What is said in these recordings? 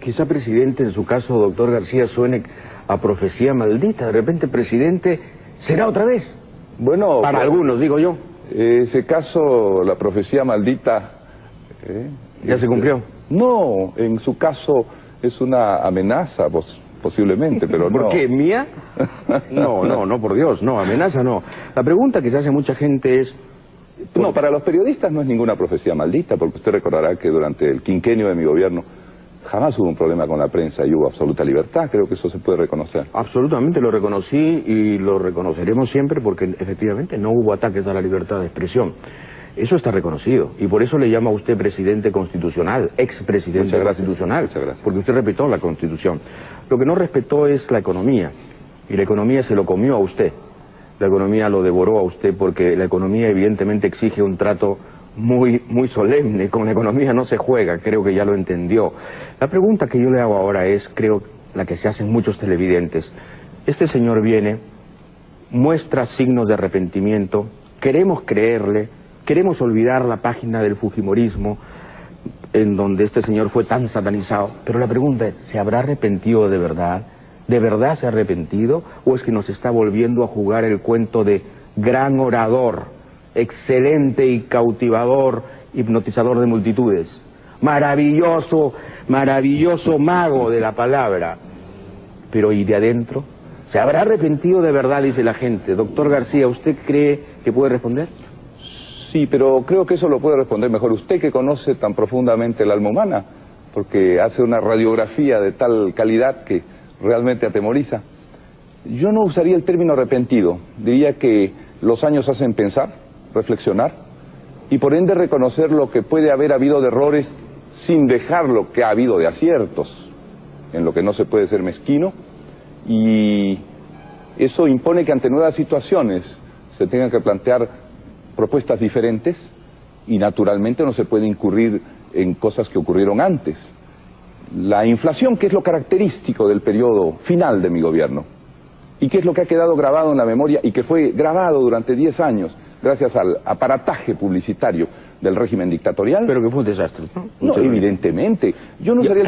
Quizá, presidente, en su caso, doctor García, suene a profecía maldita. De repente, presidente, será otra vez. Bueno, para algunos, digo yo. Ese caso, la profecía maldita... ¿Ya se cumplió? No, en su caso es una amenaza, posiblemente, pero no. ¿Por qué? ¿Mía? No, por Dios, no, amenaza no. La pregunta que se hace mucha gente es... No, para los periodistas no es ninguna profecía maldita, porque usted recordará que durante el quinquenio de mi gobierno jamás hubo un problema con la prensa y hubo absoluta libertad. Creo que eso se puede reconocer. Absolutamente lo reconocí y lo reconoceremos siempre porque efectivamente no hubo ataques a la libertad de expresión. Eso está reconocido y por eso le llama a usted presidente constitucional, expresidente constitucional, porque usted respetó la Constitución. Lo que no respetó es la economía y la economía se lo comió a usted. La economía lo devoró a usted porque la economía evidentemente exige un trato muy solemne. Con la economía no se juega, creo que ya lo entendió. La pregunta que yo le hago ahora es, creo, la que se hacen muchos televidentes. Este señor viene, muestra signos de arrepentimiento, queremos creerle, queremos olvidar la página del fujimorismo en donde este señor fue tan satanizado, pero la pregunta es, ¿se habrá arrepentido de verdad? ¿De verdad se ha arrepentido? ¿O es que nos está volviendo a jugar el cuento de gran orador, excelente y cautivador, hipnotizador de multitudes? Maravilloso mago de la palabra. Pero ¿y de adentro? ¿Se habrá arrepentido de verdad? Dice la gente. Doctor García, ¿usted cree que puede responder? Sí, pero creo que eso lo puede responder mejor usted, que conoce tan profundamente el alma humana, porque hace una radiografía de tal calidad que realmente atemoriza. Yo no usaría el término arrepentido, diría que los años hacen pensar, reflexionar, y por ende reconocer lo que puede haber habido de errores sin dejar lo que ha habido de aciertos, en lo que no se puede ser mezquino, y eso impone que ante nuevas situaciones se tengan que plantear propuestas diferentes y naturalmente no se puede incurrir en cosas que ocurrieron antes. La inflación, que es lo característico del periodo final de mi gobierno y que es lo que ha quedado grabado en la memoria y que fue grabado durante 10 años gracias al aparataje publicitario del régimen dictatorial. Pero que fue un desastre, ¿no? No, evidentemente. Yo no usaría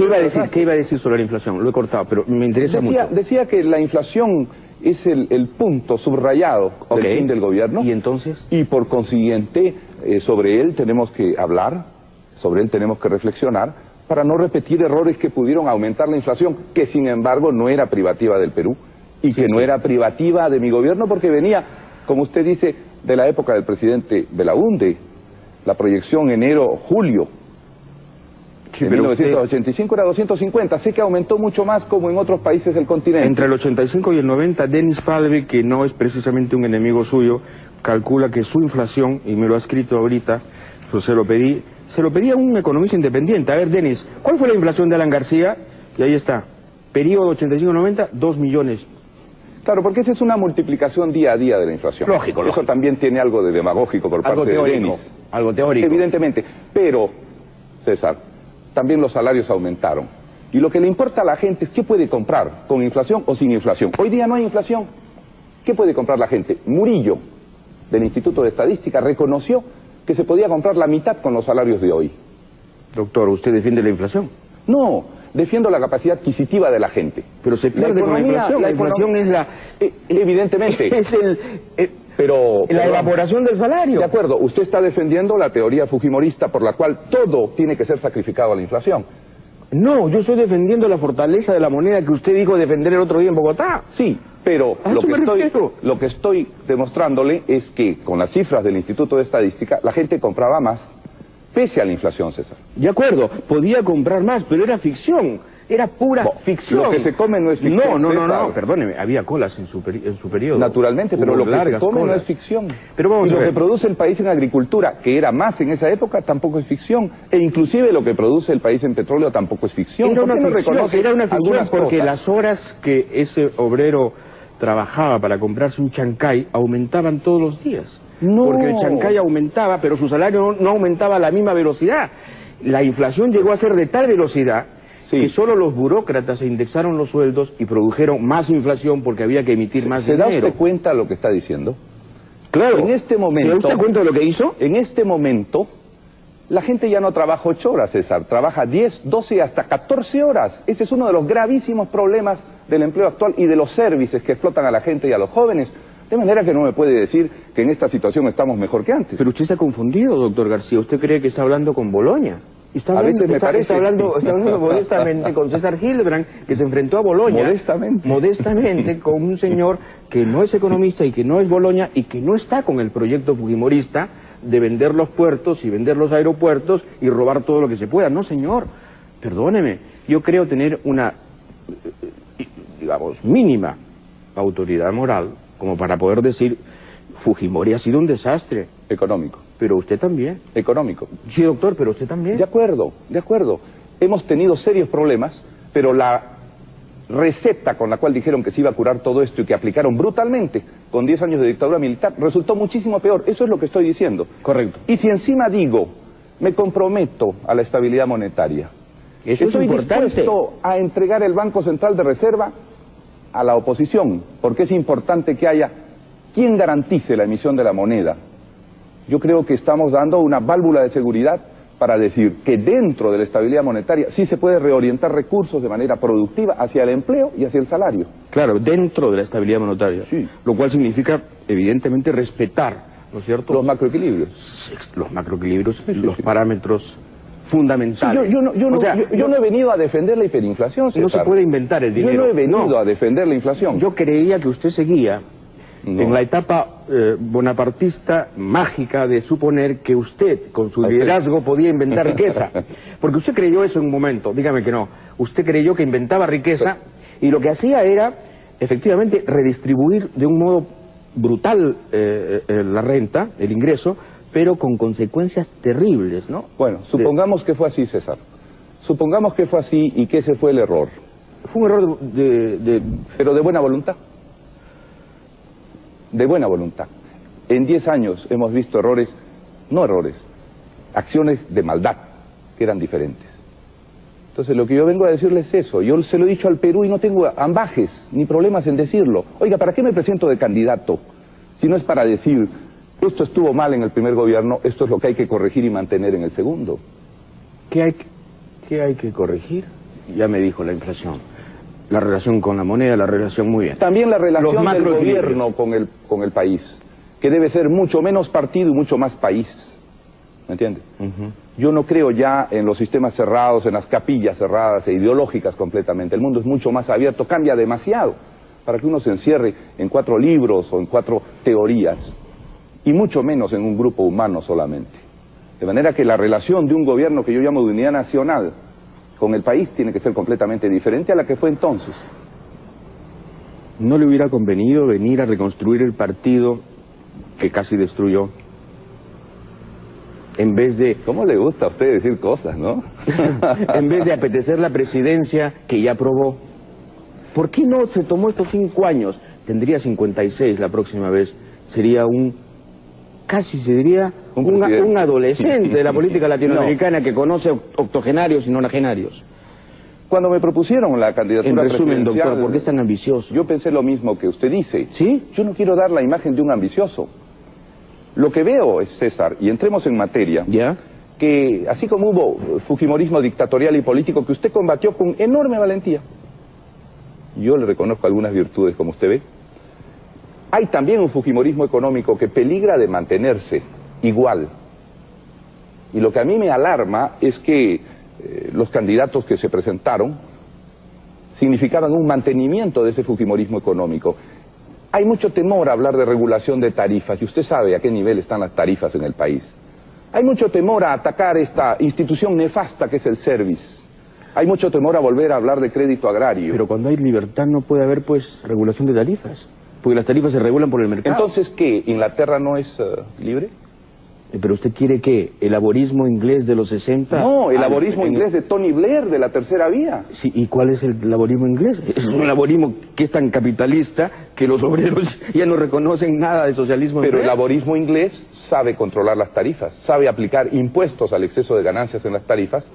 ¿Qué iba a decir sobre la inflación? Lo he cortado, pero me interesa mucho. Decía que la inflación es el punto subrayado del fin del gobierno. ¿Y entonces? Y por consiguiente, sobre él tenemos que hablar, sobre él tenemos que reflexionar, para no repetir errores que pudieron aumentar la inflación, que sin embargo no era privativa del Perú, y que no era privativa de mi gobierno, porque venía, como usted dice, de la época del presidente Belaúnde, la proyección enero-julio. En 1985 era 250, sé que aumentó mucho más como en otros países del continente. Entre el 85 y el 90, Dennis Falvey, que no es precisamente un enemigo suyo, calcula que su inflación, y me lo ha escrito ahorita, pues se lo pedí a un economista independiente. A ver, Dennis, ¿cuál fue la inflación de Alan García? Y ahí está, periodo 85-90, 2 millones. Claro, porque esa es una multiplicación día a día de la inflación. Lógico. Eso también tiene algo de demagógico por parte de Dennis. Algo teórico. Evidentemente, pero, César, también los salarios aumentaron. Y lo que le importa a la gente es qué puede comprar, con inflación o sin inflación. Hoy día no hay inflación. ¿Qué puede comprar la gente? Murillo, del Instituto de Estadística, reconoció que se podía comprar la mitad con los salarios de hoy. Doctor, ¿usted defiende la inflación? No, defiendo la capacidad adquisitiva de la gente. Pero se pierde con la inflación. La inflación es la... evidentemente. Es la evaporación del salario. De acuerdo, usted está defendiendo la teoría fujimorista por la cual todo tiene que ser sacrificado a la inflación. No, yo estoy defendiendo la fortaleza de la moneda que usted dijo defender el otro día en Bogotá. Sí, pero lo que estoy demostrándole es que con las cifras del Instituto de Estadística la gente compraba más pese a la inflación, César. De acuerdo, podía comprar más, pero era ficción. Era pura ficción. Lo que se come no es ficción. No, perdóneme, había colas en su periodo. Naturalmente, pero lo que se come no es ficción. Pero vamos y a ver. Lo que produce el país en agricultura, que era más en esa época, tampoco es ficción. E inclusive lo que produce el país en petróleo tampoco es ficción. Era una ficción porque cosas? Las horas que ese obrero trabajaba para comprarse un chancay aumentaban todos los días. No. Porque el chancay aumentaba, pero su salario no aumentaba a la misma velocidad. La inflación llegó a ser de tal velocidad que solo los burócratas se indexaron los sueldos y produjeron más inflación porque había que emitir más dinero. ¿Se da usted cuenta de lo que está diciendo? Claro. En este momento... ¿Se da usted cuenta de lo que hizo? En este momento, La gente ya no trabaja 8 horas, César, trabaja 10, 12 hasta 14 horas. Ese es uno de los gravísimos problemas del empleo actual y de los servicios que explotan a la gente y a los jóvenes. De manera que no me puede decir que en esta situación estamos mejor que antes. Pero usted se ha confundido, doctor García. Usted cree que está hablando con Boloña. Está hablando modestamente con César Hildebrand, que se enfrentó a Boloña. Modestamente con un señor que no es economista y que no es Boloña y que no está con el proyecto fujimorista de vender los puertos y vender los aeropuertos y robar todo lo que se pueda. No, señor, perdóneme. Yo creo tener una, digamos, mínima autoridad moral como para poder decir Fujimori ha sido un desastre. Económico. Pero usted también. Económico. Sí, doctor, pero usted también. De acuerdo, de acuerdo. Hemos tenido serios problemas, pero la receta con la cual dijeron que se iba a curar todo esto y que aplicaron brutalmente con 10 años de dictadura militar resultó muchísimo peor. Eso es lo que estoy diciendo. Correcto. Y si encima digo, me comprometo a la estabilidad monetaria, eso estoy es importante. dispuesto a entregar el Banco Central de Reserva a la oposición, porque es importante que haya quien garantice la emisión de la moneda. Yo creo que estamos dando una válvula de seguridad para decir que dentro de la estabilidad monetaria sí se puede reorientar recursos de manera productiva hacia el empleo y hacia el salario. Claro, dentro de la estabilidad monetaria. Sí. Lo cual significa, evidentemente, respetar, ¿no es cierto? Los macroequilibrios. Los macroequilibrios, los parámetros fundamentales. Sí, yo no he venido a defender la hiperinflación, César. No se puede inventar el dinero. Yo no he venido a defender la inflación. Yo creía que usted seguía en la etapa bonapartista mágica de suponer que usted, con su liderazgo, podía inventar riqueza. Porque usted creyó eso en un momento, dígame que no. Usted creyó que inventaba riqueza y lo que hacía era, efectivamente, redistribuir de un modo brutal la renta, el ingreso, pero con consecuencias terribles, ¿no? Bueno, supongamos que fue así, César. Supongamos que fue así y que ese fue el error. Fue un error pero de buena voluntad. De buena voluntad. En 10 años hemos visto acciones de maldad que eran diferentes. Entonces lo que yo vengo a decirles es eso. Yo se lo he dicho al Perú y no tengo ambajes ni problemas en decirlo. Oiga, ¿para qué me presento de candidato? Si no es para decir, esto estuvo mal en el primer gobierno, esto es lo que hay que corregir y mantener en el segundo. ¿Qué hay que corregir? Ya me dijo la inflación. La relación con la moneda, la relación muy bien. También la relación del gobierno con el país, que debe ser mucho menos partido y mucho más país. ¿Me entiende? Yo no creo ya en los sistemas cerrados, en las capillas cerradas e ideológicas completamente. El mundo es mucho más abierto, cambia demasiado para que uno se encierre en 4 libros o en 4 teorías, y mucho menos en un grupo humano solamente. De manera que la relación de un gobierno que yo llamo de unidad nacional con el país tiene que ser completamente diferente a la que fue entonces. ¿No le hubiera convenido venir a reconstruir el partido que casi destruyó? En vez de... ¿Cómo le gusta a usted decir cosas, no? En vez de apetecer la presidencia que ya aprobó. ¿Por qué no se tomó estos 5 años? Tendría 56 la próxima vez. Sería casi se diría un adolescente de la política latinoamericana que conoce octogenarios y nonagenarios. Cuando me propusieron la candidatura presidencial... En resumen, doctor, ¿por qué es tan ambicioso? Yo pensé lo mismo que usted dice. ¿Sí? Yo no quiero dar la imagen de un ambicioso. Lo que veo es, César, y entremos en materia, ¿ya? Que así como hubo fujimorismo dictatorial y político que usted combatió con enorme valentía, yo le reconozco algunas virtudes, como usted ve, hay también un fujimorismo económico que peligra de mantenerse igual. Y lo que a mí me alarma es que los candidatos que se presentaron significaban un mantenimiento de ese fujimorismo económico. Hay mucho temor a hablar de regulación de tarifas, y usted sabe a qué nivel están las tarifas en el país. Hay mucho temor a atacar esta institución nefasta que es el service. Hay mucho temor a volver a hablar de crédito agrario. Pero cuando hay libertad no puede haber, pues, regulación de tarifas. Porque las tarifas se regulan por el mercado. Entonces, ¿qué? ¿Inglaterra no es libre? ¿Pero usted quiere qué? ¿El laborismo inglés de los 60? No, el laborismo inglés de Tony Blair, de la tercera vía. Sí, ¿y cuál es el laborismo inglés? Es un laborismo que es tan capitalista que los obreros ya no reconocen nada de socialismo. Pero el laborismo inglés sabe controlar las tarifas, sabe aplicar impuestos al exceso de ganancias en las tarifas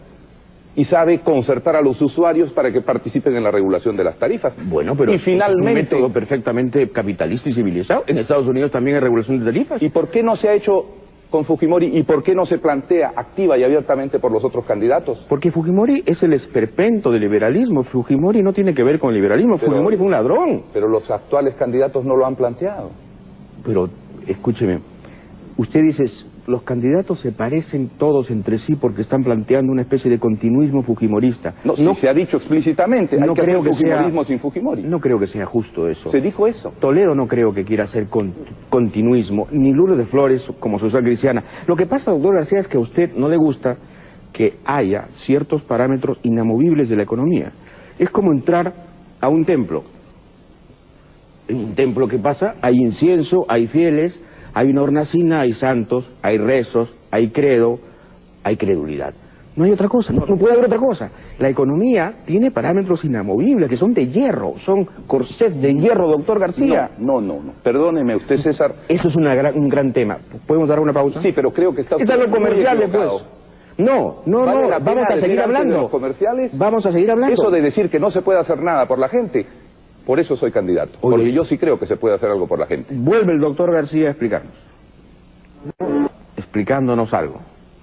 y sabe concertar a los usuarios para que participen en la regulación de las tarifas. Bueno, pero y finalmente, es un método perfectamente capitalista y civilizado. En Estados Unidos también hay regulación de tarifas. ¿Y por qué no se ha hecho con Fujimori y por qué no se plantea activa y abiertamente por los otros candidatos? Porque Fujimori es el esperpento del liberalismo. Fujimori no tiene que ver con liberalismo. Fujimori fue un ladrón. Pero los actuales candidatos no lo han planteado. Pero, escúcheme, usted dice, los candidatos se parecen todos entre sí porque están planteando una especie de continuismo fujimorista. No, si se ha dicho explícitamente, no hay que creo hacer que fujimorismo sin Fujimori. No creo que sea justo eso. Se dijo eso. Toledo no creo que quiera hacer continuismo, ni Lourdes de Flores como social cristiana. Lo que pasa, doctor García, es que a usted no le gusta que haya ciertos parámetros inamovibles de la economía. Es como entrar a un templo. En un templo, ¿qué pasa? Hay incienso, hay fieles, hay una hornacina, hay santos, hay rezos, hay credo, hay credulidad. No hay otra cosa, no puede haber otra cosa. La economía tiene parámetros inamovibles que son de hierro, son corsets de hierro, doctor García. No. Perdóneme usted, César. Eso es un gran tema. ¿Podemos dar una pausa? Sí, pero creo que está... Está lo comercial después. No, vamos a seguir hablando. Comerciales. Vamos a seguir hablando. Eso de decir que no se puede hacer nada por la gente, por eso soy candidato. Oye, porque yo sí creo que se puede hacer algo por la gente. Vuelve el doctor García a explicarnos. Explicándonos algo.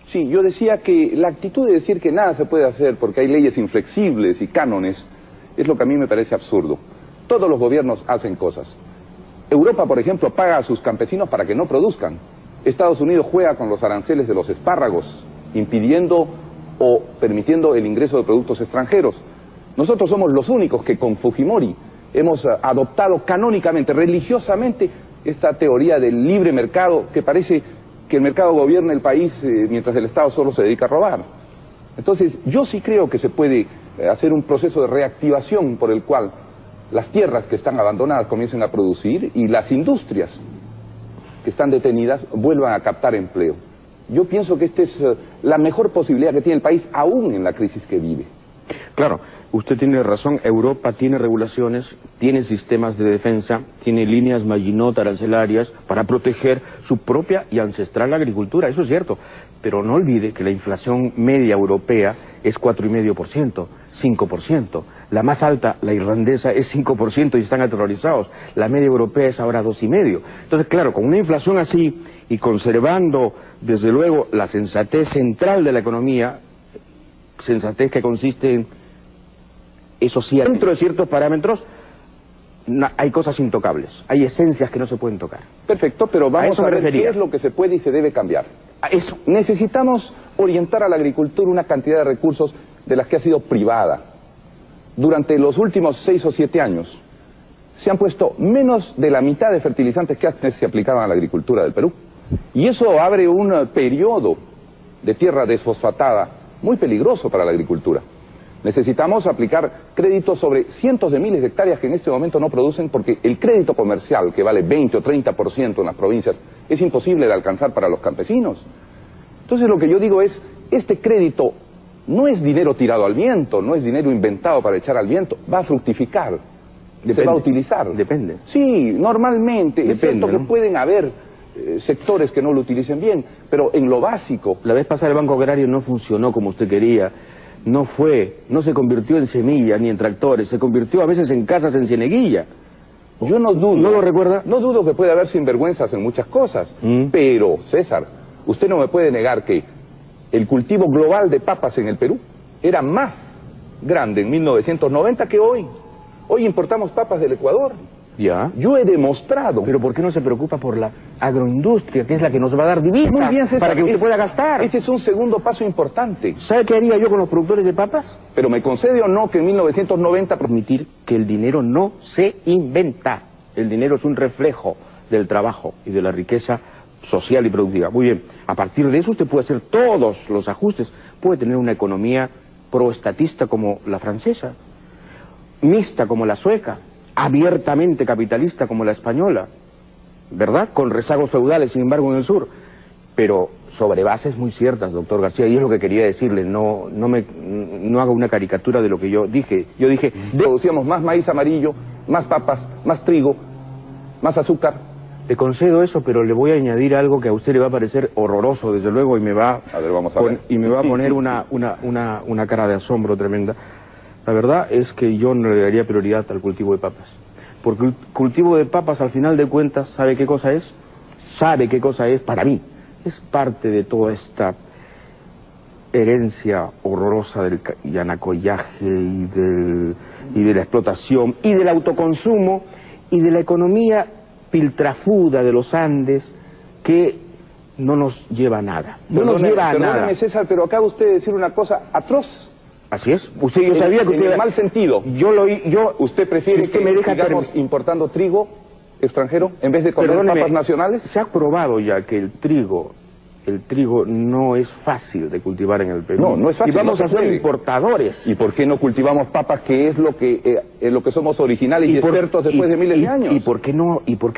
Sí, yo decía que la actitud de decir que nada se puede hacer porque hay leyes inflexibles y cánones es lo que a mí me parece absurdo. Todos los gobiernos hacen cosas. Europa, por ejemplo, paga a sus campesinos para que no produzcan. Estados Unidos juega con los aranceles de los espárragos, impidiendo o permitiendo el ingreso de productos extranjeros. Nosotros somos los únicos que con Fujimori hemos adoptado canónicamente, religiosamente, esta teoría del libre mercado que parece que el mercado gobierna el país mientras el Estado solo se dedica a robar. Entonces, yo sí creo que se puede hacer un proceso de reactivación por el cual las tierras que están abandonadas comiencen a producir y las industrias que están detenidas vuelvan a captar empleo. Yo pienso que esta es la mejor posibilidad que tiene el país, aún en la crisis que vive. Claro, usted tiene razón, Europa tiene regulaciones, tiene sistemas de defensa, tiene líneas Maginot arancelarias para proteger su propia y ancestral agricultura, eso es cierto, pero no olvide que la inflación media europea es 4,5%, 5%, la más alta, la irlandesa, es 5% y están aterrorizados, la media europea es ahora 2,5%. Entonces, claro, con una inflación así y conservando, desde luego, la sensatez central de la economía, sensatez que consiste en, eso sí, dentro de ciertos parámetros hay cosas intocables, hay esencias que no se pueden tocar. Perfecto, pero vamos a ver qué es lo que se puede y se debe cambiar. Eso. Necesitamos orientar a la agricultura una cantidad de recursos de las que ha sido privada. Durante los últimos 6 o 7 años se han puesto menos de la mitad de fertilizantes que antes se aplicaban a la agricultura del Perú. Y eso abre un periodo de tierra desfosfatada muy peligroso para la agricultura. Necesitamos aplicar créditos sobre cientos de miles de hectáreas que en este momento no producen porque el crédito comercial, que vale 20 o 30% en las provincias, es imposible de alcanzar para los campesinos. Entonces lo que yo digo es, este crédito no es dinero tirado al viento, no es dinero inventado para echar al viento, va a fructificar, se va a utilizar. Depende. Sí, normalmente, depende, es cierto que pueden haber sectores que no lo utilicen bien, pero en lo básico. La vez pasada el Banco Agrario no funcionó como usted quería, no se convirtió en semillas ni en tractores, se convirtió a veces en casas en Cieneguilla. Yo no dudo. ¿No lo recuerda? No dudo que puede haber sinvergüenzas en muchas cosas, pero, César, usted no me puede negar que el cultivo global de papas en el Perú era más grande en 1990 que hoy. Hoy importamos papas del Ecuador. Ya. Yo he demostrado. Pero ¿por qué no se preocupa por la agroindustria, que es la que nos va a dar divisas para que usted pueda gastar? Ese es un segundo paso importante. ¿Sabe qué haría yo con los productores de papas? Pero ¿me concede o no que en 1990... permitir que el dinero no se inventa? El dinero es un reflejo del trabajo y de la riqueza social y productiva. Muy bien, a partir de eso usted puede hacer todos los ajustes. Puede tener una economía proestatista como la francesa, mixta como la sueca, abiertamente capitalista como la española, ¿verdad? Con rezagos feudales, sin embargo, en el sur. Pero sobre bases muy ciertas, doctor García, y es lo que quería decirle, no haga una caricatura de lo que yo dije. Yo dije, producíamos más maíz amarillo, más papas, más trigo, más azúcar. Le concedo eso, pero le voy a añadir algo que a usted le va a parecer horroroso, desde luego, y me va a poner una cara de asombro tremenda. La verdad es que yo no le daría prioridad al cultivo de papas. Porque el cultivo de papas, al final de cuentas, ¿sabe qué cosa es? ¿Sabe qué cosa es? Para mí, es parte de toda esta herencia horrorosa del yanacollaje y de la explotación y del autoconsumo y de la economía piltrafuda de los Andes que no nos lleva a nada. No nos lleva a nada. Perdóname, César, pero acaba usted de decir una cosa atroz. Así es. Yo sabía que usted... En mal sentido. ¿Usted prefiere que sigamos importando trigo extranjero en vez de comer papas nacionales? Se ha probado ya que el trigo no es fácil de cultivar en el Perú. No, no es fácil. Y vamos a ser importadores. ¿Y por qué no cultivamos papas, que es lo que somos originales y expertos después de miles de años? ¿Y por qué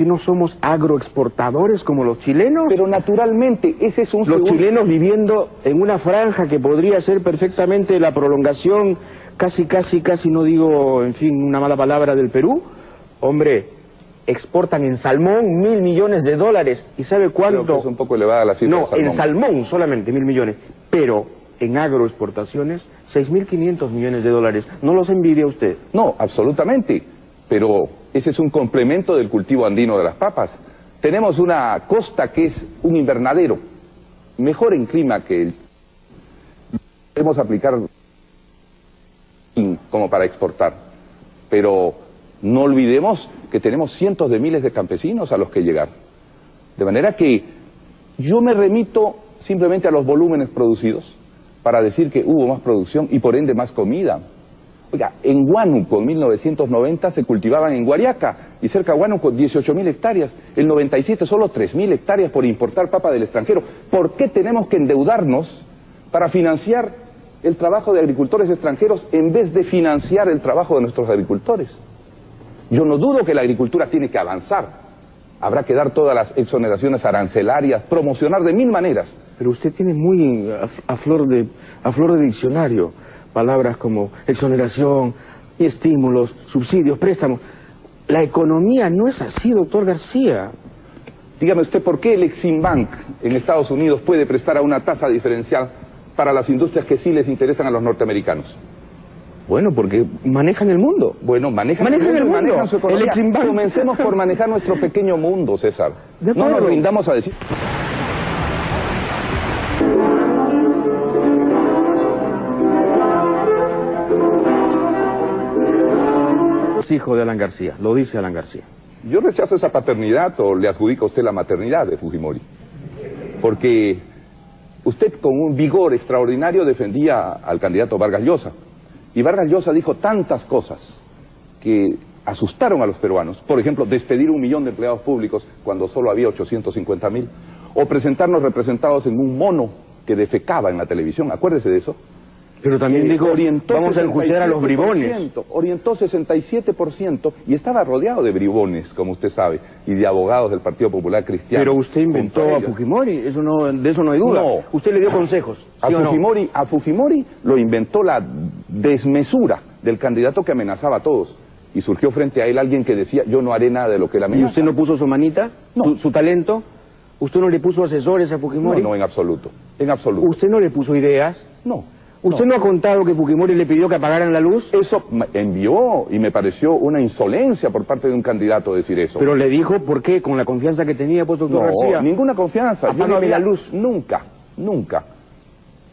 no somos agroexportadores como los chilenos? Pero naturalmente, ese es un Los chilenos viviendo en una franja que podría ser perfectamente la prolongación, casi, no digo, en fin, una mala palabra, del Perú. Hombre, exportan en salmón $1.000 millones. ¿Y sabe cuánto? Creo que es un poco elevada la cifra. No, en salmón solamente 1.000 millones. Pero en agroexportaciones, 6.500 millones de dólares. ¿No los envidia usted? No, absolutamente. Pero ese es un complemento del cultivo andino de las papas. Tenemos una costa que es un invernadero, mejor en clima que el... Podemos aplicar como para exportar. Pero no olvidemos que tenemos cientos de miles de campesinos a los que llegar. De manera que yo me remito simplemente a los volúmenes producidos para decir que hubo más producción y por ende más comida. Oiga, en Huánuco en 1990 se cultivaban en Guariaca y cerca de Huánuco 18.000 hectáreas. El 97 solo 3.000 hectáreas por importar papa del extranjero. ¿Por qué tenemos que endeudarnos para financiar el trabajo de agricultores extranjeros en vez de financiar el trabajo de nuestros agricultores? Yo no dudo que la agricultura tiene que avanzar. Habrá que dar todas las exoneraciones arancelarias, promocionar de 1000 maneras. Pero usted tiene muy a flor de diccionario palabras como exoneración, estímulos, subsidios, préstamos. La economía no es así, doctor García. Dígame usted, ¿por qué el Eximbank en Estados Unidos puede prestar a una tasa diferencial para las industrias que sí les interesan a los norteamericanos? Bueno, porque manejan el mundo. Bueno, manejan el mundo. Manejan su economía. Comencemos por manejar nuestro pequeño mundo, César. No nos rindamos a decir... Hijo de Alan García, lo dice Alan García. Yo rechazo esa paternidad, o le adjudico a usted la maternidad de Fujimori. Porque usted con un vigor extraordinario defendía al candidato Vargas Llosa. Y Vargas Llosa dijo tantas cosas que asustaron a los peruanos. Por ejemplo, despedir 1 millón de empleados públicos cuando solo había 850.000. O presentarnos representados en un mono que defecaba en la televisión. Acuérdese de eso. Pero también dijo, vamos a enjuiciar a los bribones. Orientó 67% y estaba rodeado de bribones, como usted sabe, y de abogados del Partido Popular Cristiano. Pero usted inventó a Fujimori, de eso no hay duda. No. Usted le dio consejos. ¿Sí A Fujimori lo inventó la desmesura del candidato que amenazaba a todos. Y surgió frente a él alguien que decía, yo no haré nada de lo que él amenaza. ¿Y usted no puso su manita? No. ¿Su talento? ¿Usted no le puso asesores a Fujimori? No, en absoluto. En absoluto. ¿Usted no le puso ideas? No. ¿Usted no ha contado que Fujimori le pidió que apagaran la luz? Eso envió y me pareció una insolencia por parte de un candidato decir eso. Pero le dijo por qué, con la confianza que tenía, pues, doctor García. No, ninguna confianza. Yo no había la luz. Nunca.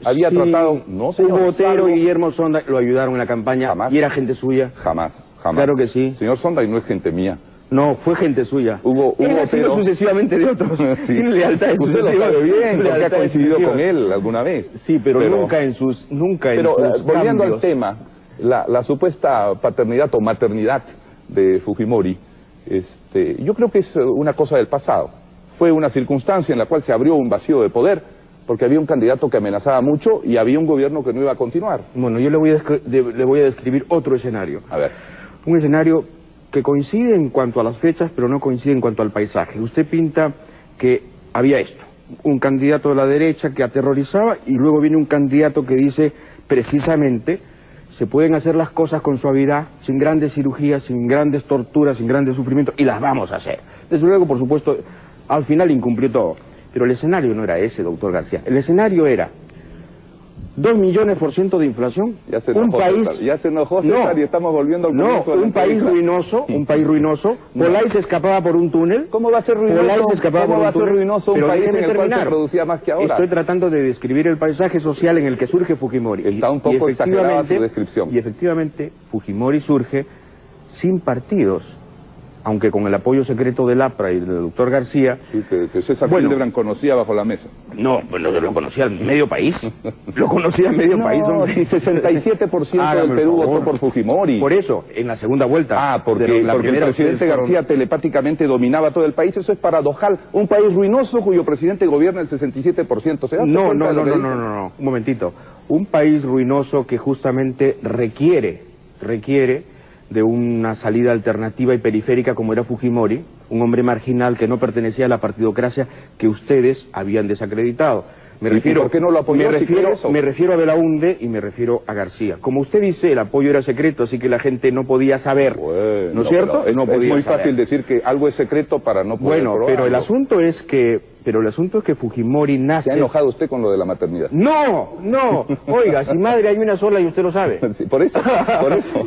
Había tratado... No, señor, Hugo Otero y Guillermo Sonda lo ayudaron en la campaña. Jamás. Y era gente suya. Jamás. Claro que sí. Señor Sonda, y no es gente mía. No, fue gente suya. Hugo Otero sucesivamente de otros. Sí. Tiene lealtad. Usted lo sabe bien, porque ha coincidido con él alguna vez. Sí, pero nunca en sus volviendo al tema, la supuesta paternidad o maternidad de Fujimori, yo creo que es una cosa del pasado. Fue una circunstancia en la cual se abrió un vacío de poder, porque había un candidato que amenazaba mucho y había un gobierno que no iba a continuar. Bueno, yo le voy a describir otro escenario. A ver. Un escenario que coincide en cuanto a las fechas, pero no coincide en cuanto al paisaje. Usted pinta que había esto, un candidato de la derecha que aterrorizaba, y luego viene un candidato que dice precisamente, se pueden hacer las cosas con suavidad, sin grandes cirugías, sin grandes torturas, sin grandes sufrimientos, y las vamos a hacer. Desde luego, por supuesto, al final incumplió todo. Pero el escenario no era ese, doctor García. El escenario era 2% de inflación. Ya se enojó, César, y estamos volviendo al comienzo de la entrevista. Un país ruinoso. Polay se escapaba por un túnel. ¿Cómo va a ser ruinoso? ¿Cómo va a ser ruinoso un país en el cual se producía más que ahora? Estoy tratando de describir el paisaje social en el que surge Fujimori. Está un poco exagerada su descripción. Y efectivamente, Fujimori surge sin partidos, aunque con el apoyo secreto del APRA y del doctor García. Sí, que César Hildebrand conocía bajo la mesa. No, pues lo conocía el medio país. Lo conocía el medio país. Si 67% del Perú votó por Fujimori. Por eso, en la segunda vuelta. Porque el presidente García telepáticamente dominaba todo el país. Eso es paradojal. Un país ruinoso cuyo presidente gobierna el 67%. ¿Se da No, un momentito. Un país ruinoso que justamente requiere de una salida alternativa y periférica como era Fujimori, un hombre marginal que no pertenecía a la partidocracia que ustedes habían desacreditado. ¿Por qué no lo apoyó? Me refiero a Belaúnde y me refiero a García. Como usted dice, el apoyo era secreto, así que la gente no podía saber. Bueno, ¿no es cierto? Es muy fácil decir que algo es secreto para no poder probarlo. Pero el asunto es que Fujimori nace... ¿Se ha enojado usted con lo de la maternidad? No. Oiga, si madre hay una sola y usted lo sabe. Sí, por eso.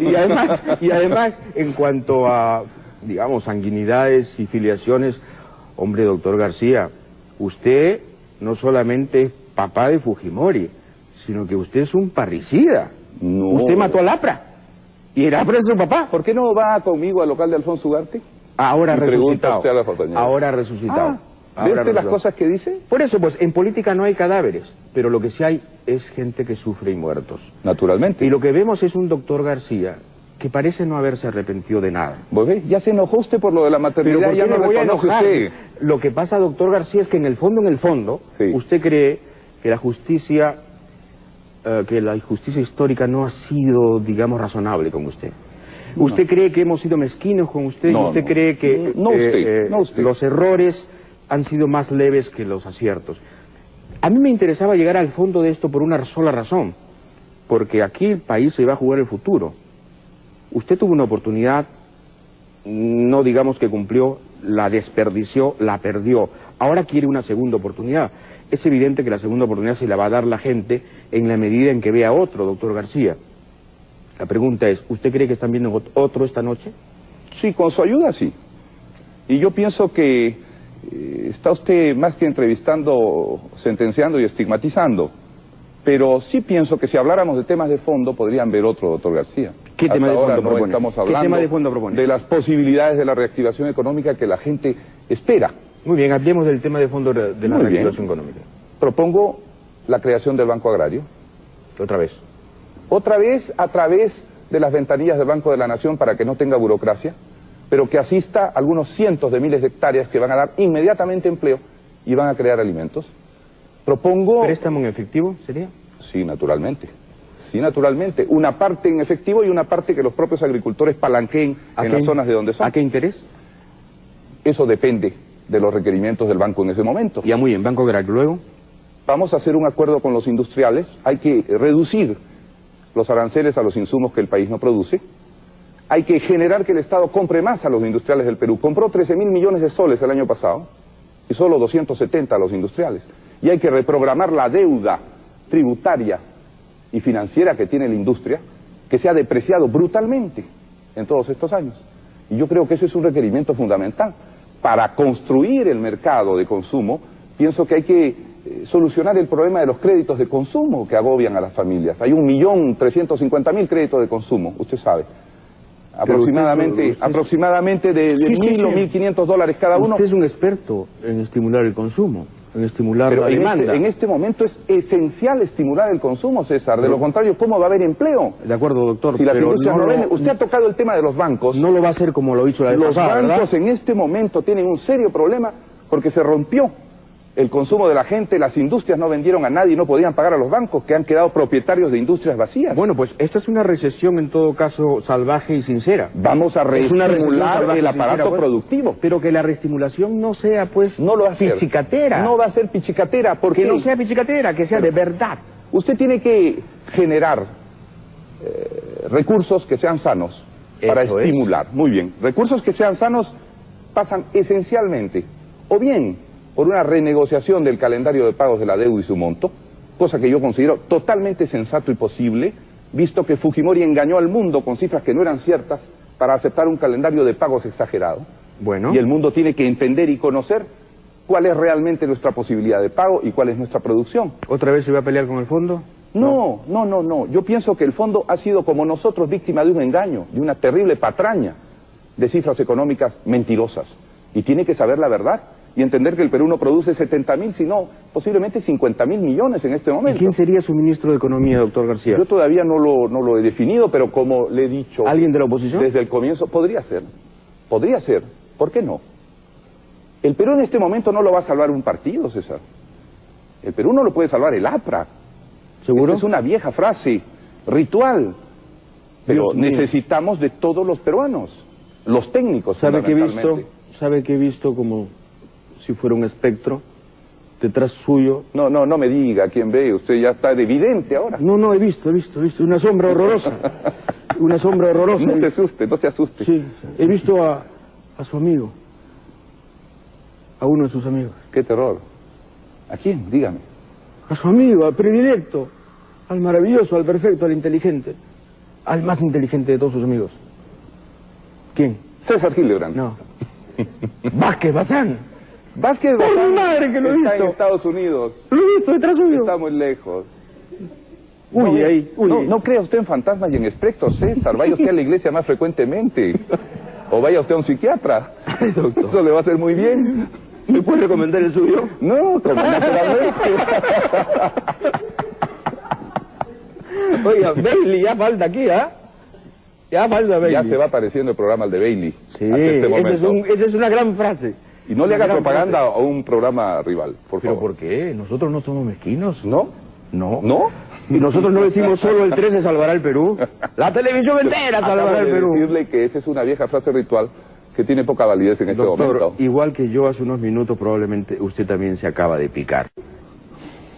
y además, en cuanto a, digamos, sanguinidades y filiaciones, hombre, doctor García, usted no solamente es papá de Fujimori, sino que usted es un parricida. No. Usted mató al APRA. Y el APRA es su papá. ¿Por qué no va conmigo al local de Alfonso Ugarte? Ahora resucitado. Ahora resucitado. ¿Ve usted las cosas que dice? Por eso, pues, en política no hay cadáveres, pero lo que sí hay es gente que sufre y muertos. Naturalmente. Y lo que vemos es un doctor García que parece no haberse arrepentido de nada. ¿Vos ves? Ya se enojó usted por lo de la maternidad, ya no reconoce usted. Lo que pasa, doctor García, es que en el fondo, sí, usted cree que la justicia histórica no ha sido, digamos, razonable con usted. Usted cree que hemos sido mezquinos con usted, usted cree que los errores han sido más leves que los aciertos. A mí me interesaba llegar al fondo de esto por una sola razón, porque aquí el país se va a jugar el futuro. Usted tuvo una oportunidad, no digamos que cumplió, la desperdició, la perdió. Ahora quiere una segunda oportunidad. Es evidente que la segunda oportunidad se la va a dar la gente en la medida en que vea otro, doctor García. La pregunta es, ¿usted cree que están viendo otro esta noche? Sí, con su ayuda sí. Y yo pienso que está usted más que entrevistando, sentenciando y estigmatizando. Pero sí pienso que si habláramos de temas de fondo podrían ver otro, doctor García. ¿Qué tema de fondo propone? Estamos hablando ¿Qué tema de fondo propone? De las posibilidades de la reactivación económica que la gente espera. Muy bien, hablemos del tema de fondo de la reactivación económica. Propongo la creación del Banco Agrario. Otra vez. Otra vez a través de las ventanillas del Banco de la Nación para que no tenga burocracia, pero que asista a algunos cientos de miles de hectáreas que van a dar inmediatamente empleo y van a crear alimentos. Propongo... ¿Préstamo en efectivo sería? Sí, naturalmente. Sí, naturalmente. Una parte en efectivo y una parte que los propios agricultores palanqueen en las zonas de donde son. ¿A qué interés? Eso depende de los requerimientos del banco en ese momento. Ya muy bien, Banco Agrario. Luego, vamos a hacer un acuerdo con los industriales. Hay que reducir los aranceles a los insumos que el país no produce. Hay que generar que el Estado compre más a los industriales del Perú. Compró 13.000 millones de soles el año pasado y solo 270 a los industriales. Y hay que reprogramar la deuda tributaria y financiera que tiene la industria, que se ha depreciado brutalmente en todos estos años. Y yo creo que ese es un requerimiento fundamental. Para construir el mercado de consumo, pienso que hay que solucionar el problema de los créditos de consumo que agobian a las familias. Hay 1.350.000 créditos de consumo, usted sabe. Aproximadamente de 1.000 o 1.500 dólares cada uno. Usted es un experto en estimular el consumo, en estimular la demanda. En este momento es esencial estimular el consumo, César. De lo contrario, ¿cómo va a haber empleo? De acuerdo, doctor. Si las industrias no venden. Usted ha tocado el tema de los bancos. No lo va a hacer como lo hizo la vez pasada, ¿verdad? Los bancos en este momento tienen un serio problema porque se rompió el consumo de la gente, las industrias no vendieron a nadie y no podían pagar a los bancos, que han quedado propietarios de industrias vacías. Bueno, pues esta es una recesión en todo caso salvaje y sincera. Vamos a reestimular el aparato productivo. Pero que la reestimulación no sea, pues, no lo va a hacer. Pichicatera. No va a ser pichicatera, porque... Que no sea pichicatera, que sea de verdad. Usted tiene que generar recursos que sean sanos para estimular. Muy bien. Recursos que sean sanos pasan esencialmente, o bien por una renegociación del calendario de pagos de la deuda y su monto, cosa que yo considero totalmente sensato y posible, visto que Fujimori engañó al mundo con cifras que no eran ciertas para aceptar un calendario de pagos exagerado. Bueno. Y el mundo tiene que entender y conocer cuál es realmente nuestra posibilidad de pago y cuál es nuestra producción. ¿Otra vez se va a pelear con el fondo? No. Yo pienso que el fondo ha sido, como nosotros, víctima de un engaño, de una terrible patraña de cifras económicas mentirosas. Y tiene que saber la verdad y entender que el Perú no produce 70.000, sino posiblemente 50.000 millones en este momento. ¿Y quién sería su ministro de Economía, doctor García? Yo todavía no lo he definido, pero como le he dicho... ¿Alguien de la oposición? Desde el comienzo, podría ser. ¿Por qué no? El Perú en este momento no lo va a salvar un partido, César. El Perú no lo puede salvar el APRA. ¿Seguro? Esta es una vieja frase, ritual. Pero Dios mío. necesitamos de todos los peruanos, los técnicos, ¿Sabe que fundamentalmente. he visto como si fuera un espectro detrás suyo? No me diga quién ve, usted ya está de vidente ahora. No, he visto una sombra horrorosa. Una sombra horrorosa. No se asuste. Sí, he visto a su amigo, a uno de sus amigos. Qué terror. ¿A quién? Dígame. A su amigo, al predilecto, al maravilloso, al perfecto, al inteligente, al más inteligente de todos sus amigos. ¿Quién? César Hildebrand. No. Vázquez Bazán. Vázquez ¡Por Bazán mi madre que lo he está visto! en Estados Unidos. Lo he visto detrás suyo. Está muy lejos. Huye ahí, huye. No crea usted en fantasmas y en espectros, César. Vaya usted a la iglesia más frecuentemente. O vaya usted a un psiquiatra. Ay, doctor. Eso le va a hacer muy bien. ¿Me puede recomendar el suyo? No, como naturalmente. Oiga, Bailey, ya falta aquí, ¿ah? Ya falta Bailey. Ya se va apareciendo el programa el de Bailey. Sí, hasta este momento. esa es una gran frase. Y no le haga Una gran propaganda frase. a un programa rival, por ¿Pero favor. por qué? ¿Nosotros no somos mezquinos? ¿No? No. ¿No? Y nosotros no decimos solo el 13 salvará el Perú. La televisión entera salvará Acabo el de Perú. decirle que esa es una vieja frase ritual que tiene poca validez en este Doctor, momento. igual que yo hace unos minutos, probablemente usted también se acaba de picar.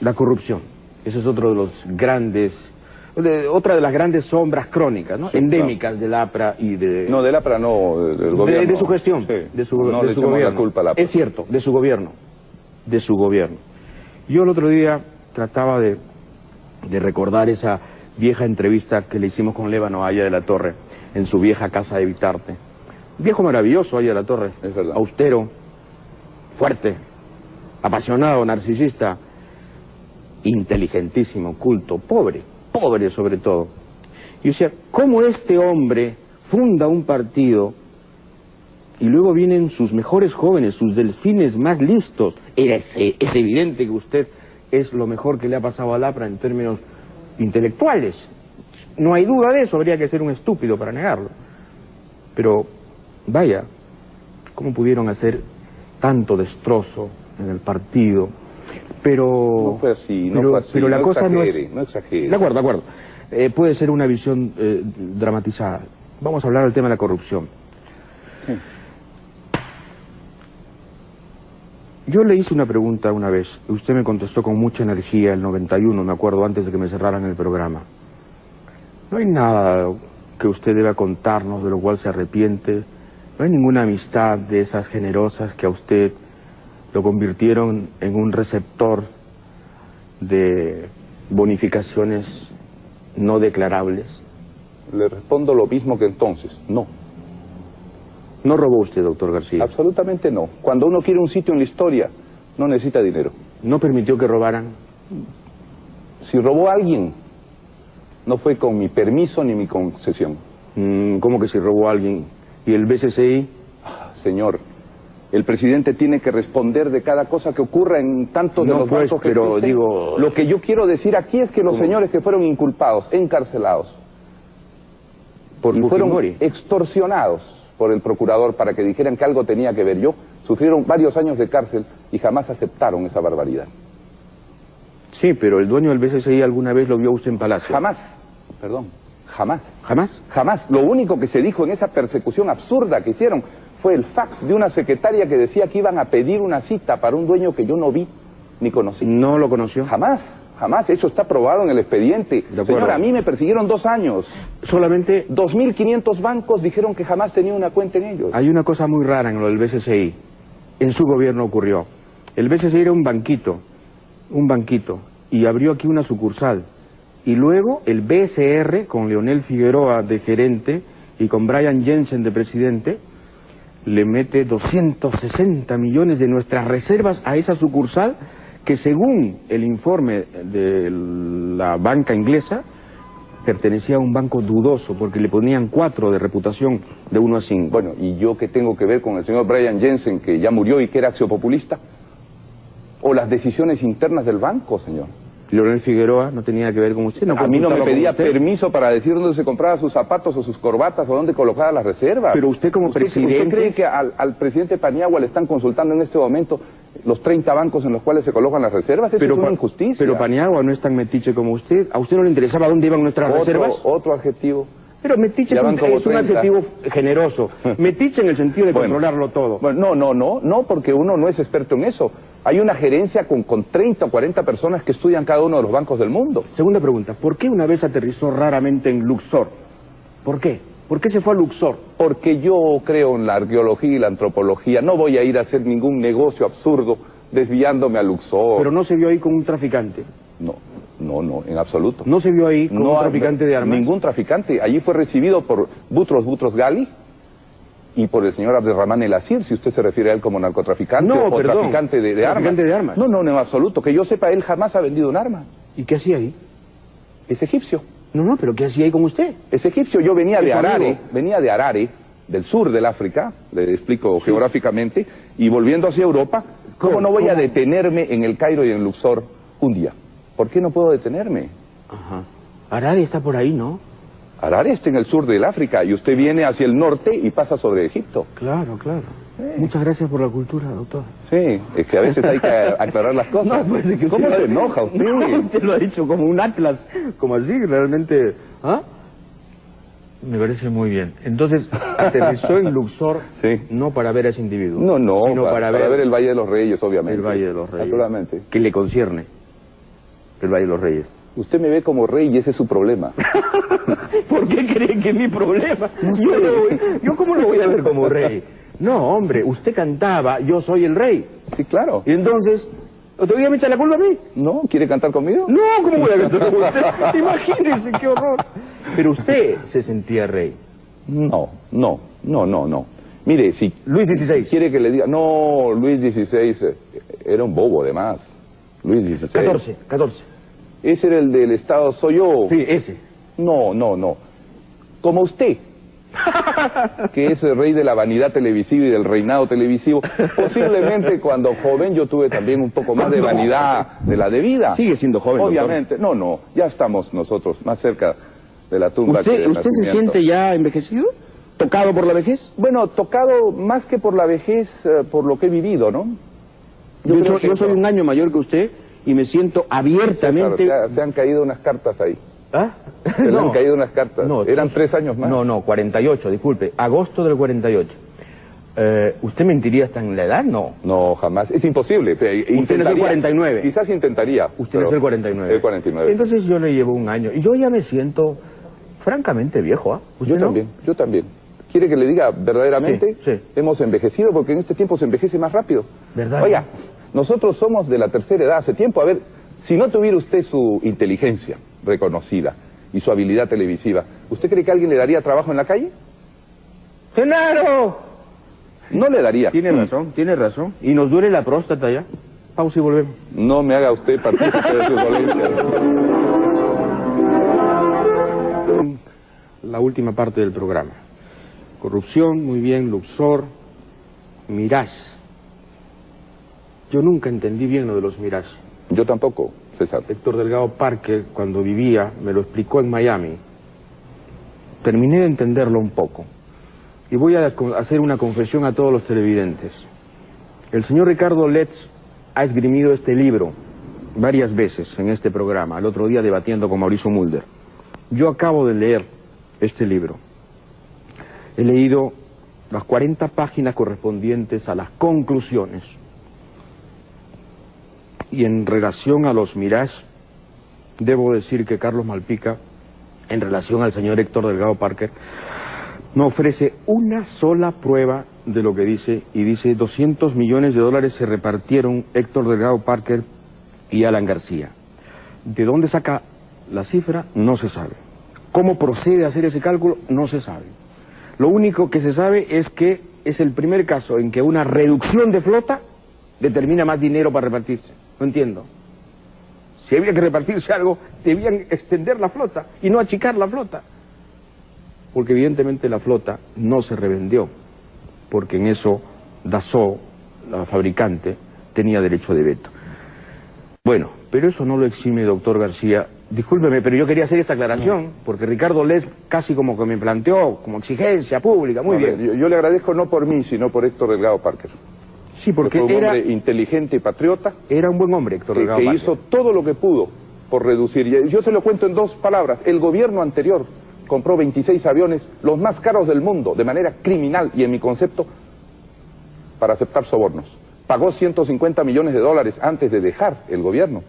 La corrupción. Ese es otro de los grandes... otra de las grandes sombras crónicas, ¿no? Sí, endémicas del APRA y de... No, del APRA no, del gobierno. De su gestión, Sí. de su, No de le su echemos gobierno. la culpa al APRA. Es cierto, de su gobierno. De su gobierno. Yo el otro día trataba de recordar esa vieja entrevista que le hicimos con Lévano Aya de la Torre en su vieja casa de Vitarte. Viejo maravilloso Aya de la Torre. Es verdad. Austero, fuerte, apasionado, narcisista, inteligentísimo, culto, pobre sobre todo. Y yo decía, ¿cómo este hombre funda un partido y luego vienen sus mejores jóvenes, sus delfines más listos? Es evidente que usted es lo mejor que le ha pasado al APRA en términos intelectuales. No hay duda de eso, habría que ser un estúpido para negarlo. Pero, vaya, ¿cómo pudieron hacer tanto destrozo en el partido? Pero... No fue así, no fue así. Pero la no cosa exagere, no es... no exagere. De acuerdo. Puede ser una visión dramatizada. Vamos a hablar del tema de la corrupción. Sí. Yo le hice una pregunta una vez, usted me contestó con mucha energía, el 91, me acuerdo, antes de que me cerraran el programa. No hay nada que usted deba contarnos de lo cual se arrepiente, no hay ninguna amistad de esas generosas que a usted lo convirtieron en un receptor de bonificaciones no declarables. Le respondo lo mismo que entonces, no. ¿No robó usted, doctor García? Absolutamente no. Cuando uno quiere un sitio en la historia, no necesita dinero. ¿No permitió que robaran? Si robó a alguien, no fue con mi permiso ni mi concesión. ¿Cómo que si robó a alguien? ¿Y el BCCI? Señor, el presidente tiene que responder de cada cosa que ocurra en tantos de No, los pues, bancos que pero existen. digo... Lo que yo quiero decir aquí es que los ¿Cómo? señores que fueron inculpados, encarcelados, ¿Por y fueron Fujimori? extorsionados por el procurador para que dijeran que algo tenía que ver yo, sufrieron varios años de cárcel y jamás aceptaron esa barbaridad. Sí, pero el dueño del BCCI alguna vez lo vio usted en Palacio. Jamás, perdón, jamás. ¿Jamás? Jamás. Lo único que se dijo en esa persecución absurda que hicieron fue el fax de una secretaria que decía que iban a pedir una cita para un dueño que yo no vi ni conocí. ¿No lo conoció? Jamás, jamás. Eso está probado en el expediente. De acuerdo. Señora, a mí me persiguieron 2 años. Solamente 2.500 bancos dijeron que jamás tenía una cuenta en ellos. hay una cosa muy rara en lo del BCCI. En su gobierno ocurrió. El BCCI era un banquito y abrió aquí una sucursal. Y luego el BSR, con Leonel Figueroa de gerente y con Brian Jensen de presidente, le mete 260 millones de nuestras reservas a esa sucursal que, según el informe de la banca inglesa, pertenecía a un banco dudoso porque le ponían 4 de reputación de 1 a 5. Bueno, ¿y yo qué tengo que ver con el señor Brian Jensen, que ya murió y que era axiopopulista? ¿O las decisiones internas del banco, señor? Leonel Figueroa no tenía que ver con usted. A mí no me pedía permiso para decir dónde se compraba sus zapatos o sus corbatas o dónde colocaba las reservas. Pero usted como presidente... ¿Usted cree que al presidente Paniagua le están consultando en este momento los 30 bancos en los cuales se colocan las reservas? Eso es una injusticia. Pero Paniagua no es tan metiche como usted. ¿A usted no le interesaba dónde iban nuestras reservas? Otro adjetivo. Pero metiche es un adjetivo generoso. Metiche en el sentido de controlarlo todo. Bueno, no, porque uno no es experto en eso. Hay una gerencia con 30 o 40 personas que estudian cada uno de los bancos del mundo. Segunda pregunta, ¿por qué una vez aterrizó raramente en Luxor? ¿Por qué? ¿Por qué se fue a Luxor? Porque yo creo en la arqueología y la antropología. No voy a ir a hacer ningún negocio absurdo desviándome a Luxor. Pero no se vio ahí con un traficante. No, en absoluto. ¿No se vio ahí con un traficante de armas? Ningún traficante. Allí fue recibido por Boutros Ghali y por el señor Abderrahmane El Aziz, si usted se refiere a él como narcotraficante o traficante de armas. No, en absoluto. Que yo sepa, él jamás ha vendido un arma. ¿Y qué hacía ahí? Es egipcio. No, pero ¿qué hacía ahí con usted? Es egipcio. Yo venía de Harare, del sur del África, le explico geográficamente, y volviendo hacia Europa, ¿cómo no voy a detenerme en el Cairo y en Luxor un día? ¿Por qué no puedo detenerme? Ajá. Harare está por ahí, ¿no? Harare está en el sur del África y usted viene hacia el norte y pasa sobre Egipto. Claro. Muchas gracias por la cultura, doctor. Sí, es que a veces hay que aclarar las cosas. No, pues es que ¿Cómo se enoja usted? No, usted lo ha dicho como un atlas, como así, realmente. ¿Ah? Me parece muy bien. Entonces, aterrizó en Luxor, no para ver a ese individuo. No, sino para ver el Valle de los Reyes, obviamente. El Valle de los Reyes. Naturalmente. Que le concierne. El Valle de los Reyes. Usted me ve como rey y ese es su problema. ¿Por qué cree que es mi problema? Yo ¿cómo lo voy a ver como rey? No, hombre, usted cantaba Yo soy el rey. Sí, claro. Y entonces, ¿otro día me echa la culpa a mí? No, ¿quiere cantar conmigo? No, ¿cómo voy a cantar con usted? Imagínese, qué horror. Pero usted se sentía rey. No. Mire, si Luis XVI quiere que le diga... No, Luis XVI era un bobo, además. Luis XVI. 14. Ese era el del Estado Soy Yo. Sí, ese. No. Como usted, que es el rey de la vanidad televisiva y del reinado televisivo. Posiblemente cuando joven yo tuve también un poco más de vanidad de la debida. Sigue siendo joven, obviamente. Doctor. No, ya estamos nosotros más cerca de la tumba. ¿Usted se siente ya envejecido? ¿Tocado por la vejez? Bueno, tocado más que por la vejez, por lo que he vivido, ¿no? Yo soy un año mayor que usted y me siento abiertamente... Se han caído unas cartas ahí. ¿Ah? Se le han caído unas cartas. No, eran 3 años más. No, 48, disculpe. Agosto del 48. ¿Usted mentiría hasta en la edad? No, jamás. Es imposible. Usted nació el 49. Quizás intentaría. Usted nació el 49. El 49. Entonces yo le llevo un año. Y yo ya me siento francamente viejo, ¿ah? Yo también. ¿Quiere que le diga verdaderamente? Sí. Hemos envejecido porque en este tiempo se envejece más rápido. ¿Verdad? Oiga, nosotros somos de la tercera edad hace tiempo. A ver, si no tuviera usted su inteligencia reconocida y su habilidad televisiva, ¿usted cree que alguien le daría trabajo en la calle? ¡Genaro! No le daría. Tiene razón. Y nos duele la próstata ya. Pausa y volvemos. No me haga usted partícipe de sus dolencias. La última parte del programa. Corrupción, muy bien, Luxor, Mirage. Yo nunca entendí bien lo de los Mirage. Yo tampoco, César. Héctor Delgado Parker, cuando vivía, me lo explicó en Miami. Terminé de entenderlo un poco. Y voy a hacer una confesión a todos los televidentes. El señor Ricardo Letts ha esgrimido este libro varias veces en este programa, el otro día debatiendo con Mauricio Mulder. Yo acabo de leer este libro. He leído las 40 páginas correspondientes a las conclusiones. Y en relación a los Mirage, debo decir que Carlos Malpica, en relación al señor Héctor Delgado Parker, no ofrece una sola prueba de lo que dice, y dice 200 millones de dólares se repartieron Héctor Delgado Parker y Alan García. ¿De dónde saca la cifra? No se sabe. ¿Cómo procede a hacer ese cálculo? No se sabe. Lo único que se sabe es que es el primer caso en que una reducción de flota determina más dinero para repartirse. No entiendo. Si había que repartirse algo, debían extender la flota y no achicar la flota. Porque evidentemente la flota no se revendió, porque en eso Dassault, la fabricante, tenía derecho de veto. Bueno, pero eso no lo exime, doctor García. Discúlpeme, pero yo quería hacer esta aclaración, porque Ricardo Les casi como que me planteó como exigencia pública, muy bien. Yo le agradezco no por mí, sino por Héctor Delgado Parker. Sí, porque fue un hombre inteligente y patriota. Era un buen hombre, Héctor Delgado Parker. Que hizo todo lo que pudo por reducir. Y yo se lo cuento en 2 palabras. El gobierno anterior compró 26 aviones, los más caros del mundo, de manera criminal y en mi concepto, para aceptar sobornos. Pagó 150 millones de dólares antes de dejar el gobierno.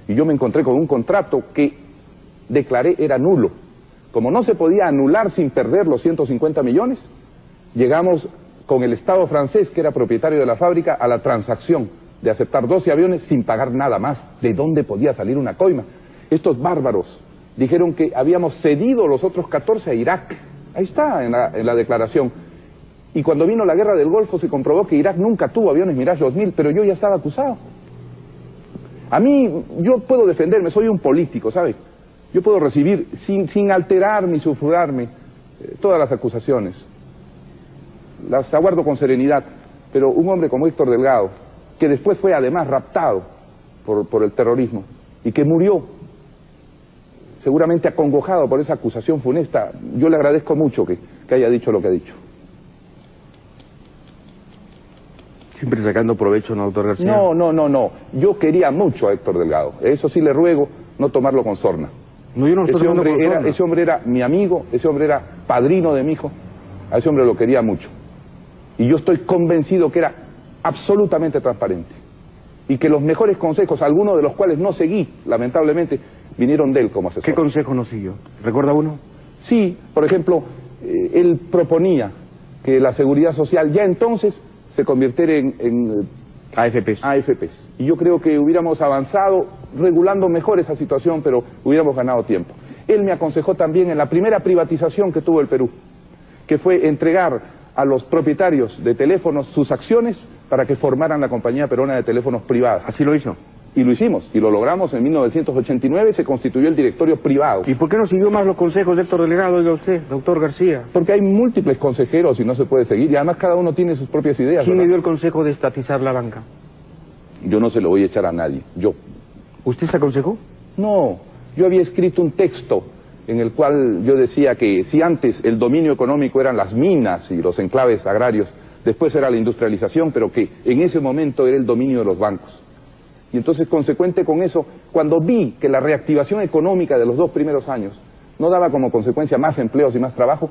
Y yo me encontré con un contrato que declaré era nulo. Como no se podía anular sin perder los 150 millones, llegamos con el Estado francés, que era propietario de la fábrica, a la transacción de aceptar 12 aviones sin pagar nada más. ¿De dónde podía salir una coima? Estos bárbaros dijeron que habíamos cedido los otros 14 a Irak. Ahí está en la declaración. Y cuando vino la guerra del Golfo se comprobó que Irak nunca tuvo aviones Mirage 2000, pero yo ya estaba acusado. A mí, yo puedo defenderme, soy un político, ¿sabe? Yo puedo recibir, sin alterarme ni sulfurarme, todas las acusaciones. Las aguardo con serenidad, pero un hombre como Héctor Delgado, que después fue además raptado por el terrorismo, y que murió seguramente acongojado por esa acusación funesta, yo le agradezco mucho que haya dicho lo que ha dicho. Siempre sacando provecho, ¿no, doctor García? No. Yo quería mucho a Héctor Delgado. Eso sí le ruego no tomarlo con sorna. No, yo no estoy tomando con sorna. Ese hombre era mi amigo, ese hombre era padrino de mi hijo. A ese hombre lo quería mucho. Y yo estoy convencido que era absolutamente transparente. Y que los mejores consejos, algunos de los cuales no seguí, lamentablemente, vinieron de él como asesor. ¿Qué consejo no siguió? ¿Recuerda uno? Sí, por ejemplo, él proponía que la seguridad social ya entonces se convirtiera en AFPs. Y yo creo que hubiéramos avanzado regulando mejor esa situación, pero hubiéramos ganado tiempo. Él me aconsejó también en la primera privatización que tuvo el Perú, que fue entregar a los propietarios de teléfonos sus acciones para que formaran la compañía peruana de teléfonos privadas. ¿Así lo hizo? Y lo hicimos, y lo logramos en 1989, se constituyó el directorio privado. ¿Y por qué no siguió más los consejos de Héctor Delgado, oiga usted, doctor García? Porque hay múltiples consejeros y no se puede seguir, y además cada uno tiene sus propias ideas. ¿Quién le dio el consejo de estatizar la banca? Yo no se lo voy a echar a nadie, yo. ¿Usted se aconsejó? No, yo había escrito un texto en el cual yo decía que si antes el dominio económico eran las minas y los enclaves agrarios, después era la industrialización, pero que en ese momento era el dominio de los bancos. Y entonces, consecuente con eso, cuando vi que la reactivación económica de los 2 primeros años no daba como consecuencia más empleos y más trabajo,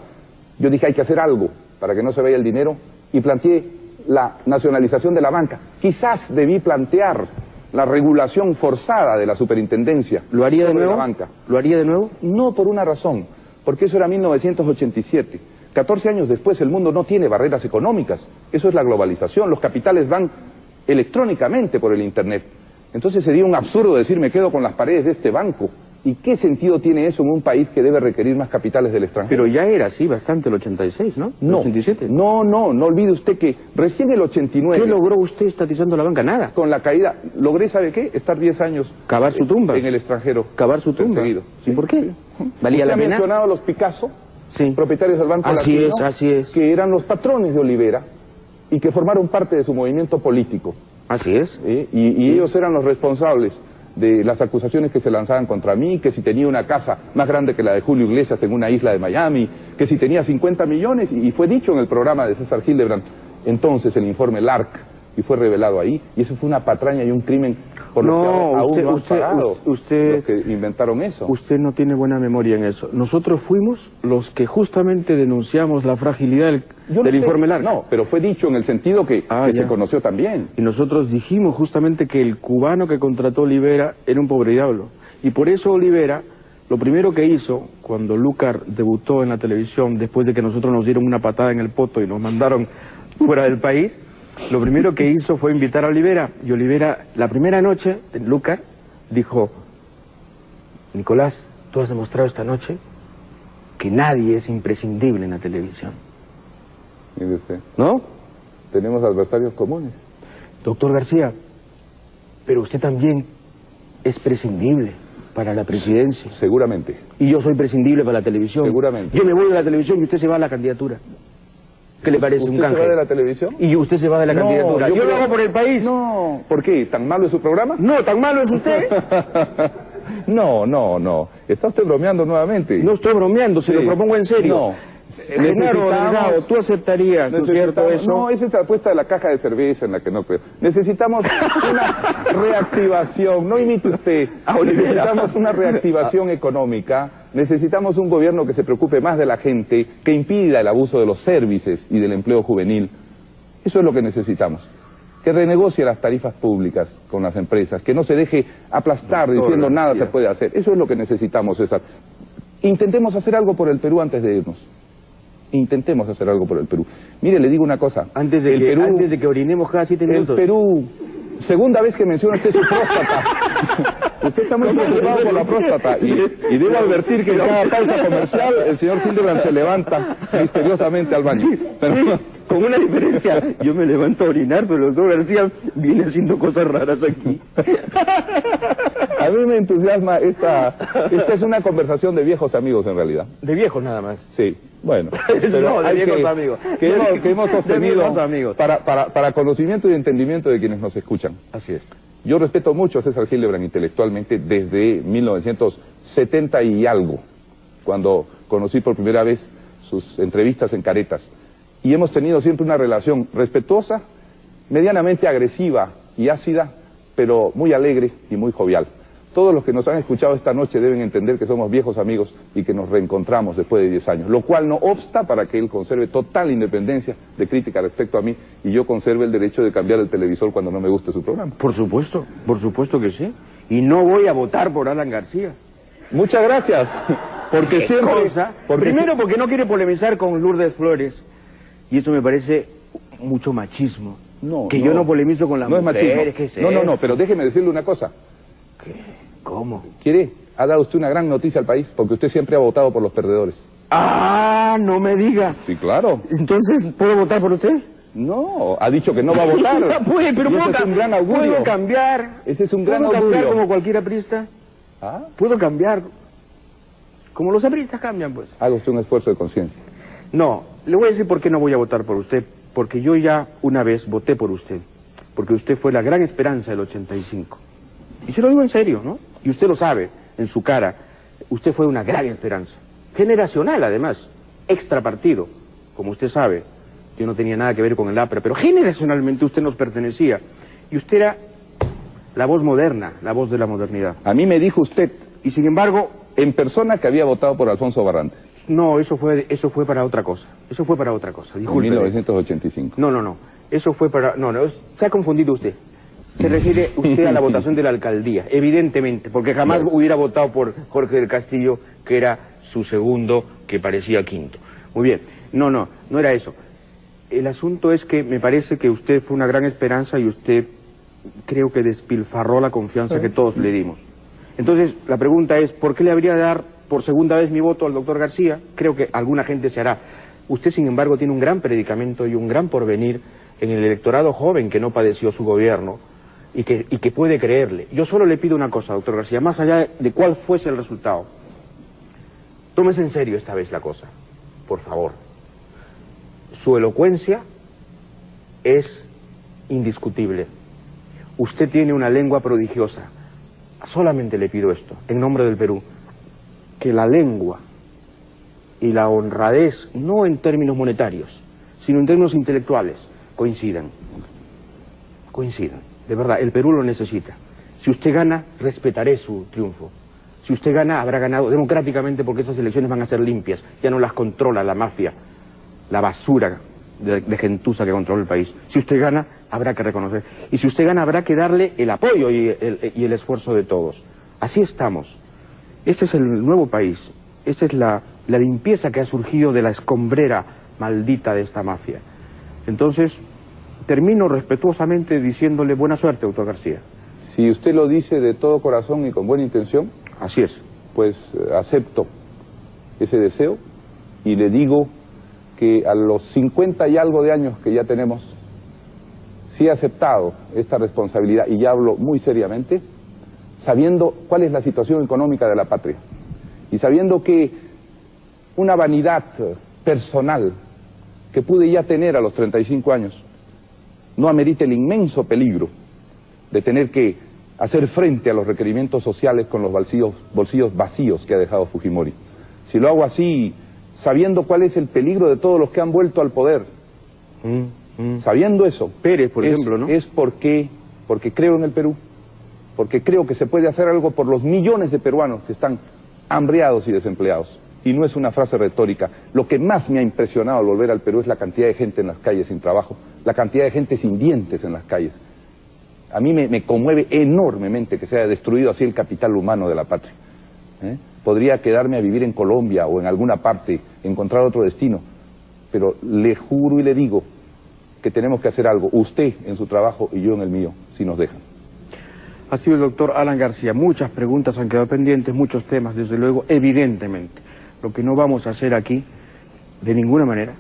yo dije hay que hacer algo para que no se vaya el dinero y planteé la nacionalización de la banca. Quizás debí plantear la regulación forzada de la superintendencia. ¿Lo haría de nuevo? La banca. ¿Lo haría de nuevo? No, por una razón, porque eso era 1987. 14 años después el mundo no tiene barreras económicas, eso es la globalización, los capitales van electrónicamente por el Internet. Entonces sería un absurdo decir me quedo con las paredes de este banco. ¿Y qué sentido tiene eso en un país que debe requerir más capitales del extranjero? Pero ya era así bastante el 86, ¿no? No, 87. No olvide usted que recién el 89... ¿Qué logró usted estatizando la banca? Nada. Con la caída, logré, ¿sabe qué? Estar 10 años... Cavar su tumba. En el extranjero. Cavar su tumba. Perseguido. ¿Y por qué? ¿Valía la pena? pena? Ha mencionado a los Picasso, sí, propietarios del Banco así Latino, así es. Que eran los patrones de Olivera y que formaron parte de su movimiento político. Así es. Y ellos eran los responsables de las acusaciones que se lanzaban contra mí, que si tenía una casa más grande que la de Julio Iglesias en una isla de Miami, que si tenía 50 millones, y fue dicho en el programa de César Hildebrand, entonces el informe LARC, y fue revelado ahí, y eso fue una patraña y un crimen por lo que aún no han pagado los que inventaron eso. Usted no tiene buena memoria en eso. Nosotros fuimos los que justamente denunciamos la fragilidad del informe LARC. No, pero fue dicho en el sentido que se conoció también. Y nosotros dijimos justamente que el cubano que contrató Olivera era un pobre diablo. Y por eso Olivera, lo primero que hizo, cuando Lucar debutó en la televisión, después de que nosotros nos dieron una patada en el poto y nos mandaron fuera del país, lo primero que hizo fue invitar a Olivera. Y Olivera, la primera noche, Lucar dijo, Nicolás, tú has demostrado esta noche que nadie es imprescindible en la televisión. Mire usted. ¿No? Tenemos adversarios comunes. Doctor García, pero usted también es prescindible para la presidencia. Seguramente. Y yo soy prescindible para la televisión. Seguramente. Yo me voy de la televisión y usted se va a la candidatura. ¿Qué le parece? ¿Usted Un canje? se va de la televisión? Y usted se va de la candidatura. Yo lo hago por el país. No. ¿Por qué? ¿Tan malo es su programa? No, tan malo es usted. No. Está usted bromeando nuevamente. No estoy bromeando, se Sí. lo propongo en serio. No. Genaro Delgado, ¿tú aceptarías, no es cierto, eso? No, esa es la apuesta de la caja de cerveza en la que no creo. Necesitamos una reactivación, no imite usted. Necesitamos una reactivación económica, necesitamos un gobierno que se preocupe más de la gente, que impida el abuso de los servicios y del empleo juvenil. Eso es lo que necesitamos. Que renegocie las tarifas públicas con las empresas, que no se deje aplastar diciendo nada se puede hacer. Eso es lo que necesitamos, César. Intentemos hacer algo por el Perú antes de irnos. Intentemos hacer algo por el Perú. Mire, le digo una cosa. Antes de que orinemos cada 7 minutos. El Perú, segunda vez que menciona usted su próstata. Usted está muy preocupado por la próstata. Y debo advertir que en cada pausa comercial el señor Hildebrand se levanta misteriosamente al baño. Pero, con una diferencia, yo me levanto a orinar, pero el doctor García viene haciendo cosas raras aquí. A mí me entusiasma esta es una conversación de viejos amigos en realidad. De viejos nada más. Sí, bueno. No, de viejos amigos. Que hemos sostenido amigos. Para conocimiento y entendimiento de quienes nos escuchan. Así es. Yo respeto mucho a César Hildebrand intelectualmente desde 1970 y algo, cuando conocí por primera vez sus entrevistas en Caretas. Y hemos tenido siempre una relación respetuosa, medianamente agresiva y ácida, pero muy alegre y muy jovial. Todos los que nos han escuchado esta noche deben entender que somos viejos amigos y que nos reencontramos después de 10 años, lo cual no obsta para que él conserve total independencia de crítica respecto a mí y yo conserve el derecho de cambiar el televisor cuando no me guste su programa. Por supuesto que sí. Y no voy a votar por Alan García. Muchas gracias. Porque siempre... Primero porque no quiere polemizar con Lourdes Flores. Y eso me parece mucho machismo. Yo no polemizo con las mujeres. Es machismo. No, pero déjeme decirle una cosa. ¿Qué? ¿Cómo? ¿Quiere? Ha dado usted una gran noticia al país, porque usted siempre ha votado por los perdedores. ¡Ah! No me diga. Sí, claro. Entonces, ¿puedo votar por usted? No, ha dicho que no va a votar. No puede, pero ese es un gran augurio. ¿Puedo cambiar? Ese es un gran augurio. augurio. ¿Puedo cambiar como cualquier aprista? ¿Ah? ¿Puedo cambiar? Como los apristas cambian, pues. Haga usted un esfuerzo de conciencia. No, le voy a decir por qué no voy a votar por usted. Porque yo ya una vez voté por usted. Porque usted fue la gran esperanza del 85. Y se lo digo en serio, ¿no? Y usted lo sabe, en su cara. Usted fue una gran esperanza. Generacional, además. Extra partido. Como usted sabe, yo no tenía nada que ver con el APRA, pero generacionalmente usted nos pertenecía. Y usted era la voz moderna, la voz de la modernidad. A mí me dijo usted, y sin embargo... en persona, que había votado por Alfonso Barrantes. No, eso fue para otra cosa. Eso fue para otra cosa, disculpe. En 1985. No. Eso fue para... No, se ha confundido usted. Se refiere usted a la votación de la alcaldía, evidentemente, porque jamás hubiera votado por Jorge del Castillo, que era su segundo, que parecía quinto. Muy bien. No era eso. El asunto es que me parece que usted fue una gran esperanza y usted creo que despilfarró la confianza que todos le dimos. Entonces, la pregunta es, ¿por qué le habría de dar por segunda vez mi voto al doctor García? Creo que alguna gente se hará. Usted, sin embargo, tiene un gran predicamento y un gran porvenir en el electorado joven que no padeció su gobierno y que puede creerle. Yo solo le pido una cosa, doctor García, más allá de cuál fuese el resultado. Tómese en serio esta vez la cosa, por favor. Su elocuencia es indiscutible. Usted tiene una lengua prodigiosa. Solamente le pido esto, en nombre del Perú, que la lengua y la honradez, no en términos monetarios, sino en términos intelectuales, coincidan. Coincidan. De verdad, el Perú lo necesita. Si usted gana, respetaré su triunfo. Si usted gana, habrá ganado democráticamente porque esas elecciones van a ser limpias. Ya no las controla la mafia, la basura de gentuza que controla el país. Si usted gana, habrá que reconocer. Y si usted gana, habrá que darle el apoyo y el esfuerzo de todos. Así estamos. Este es el nuevo país. Esta es la limpieza que ha surgido de la escombrera maldita de esta mafia. Entonces, termino respetuosamente diciéndole buena suerte, doctor García. Si usted lo dice de todo corazón y con buena intención, así es. pues acepto ese deseo y le digo que a los 50 y algo de años que ya tenemos, sí he aceptado esta responsabilidad, y ya hablo muy seriamente, sabiendo cuál es la situación económica de la patria y sabiendo que una vanidad personal que pude ya tener a los 35 años no amerita el inmenso peligro de tener que hacer frente a los requerimientos sociales con los bolsillos vacíos que ha dejado Fujimori. Si lo hago así, sabiendo cuál es el peligro de todos los que han vuelto al poder, sabiendo eso, Pérez, por ejemplo, ¿no? Es porque creo en el Perú, porque creo que se puede hacer algo por los millones de peruanos que están hambriados y desempleados. Y no es una frase retórica. Lo que más me ha impresionado al volver al Perú es la cantidad de gente en las calles sin trabajo, la cantidad de gente sin dientes en las calles. A mí me conmueve enormemente que se haya destruido así el capital humano de la patria. Podría quedarme a vivir en Colombia o en alguna parte, encontrar otro destino, pero le juro y le digo que tenemos que hacer algo, usted en su trabajo y yo en el mío, si nos dejan. Ha sido el doctor Alan García. Muchas preguntas han quedado pendientes, muchos temas, desde luego, evidentemente. Lo que no vamos a hacer aquí, de ninguna manera,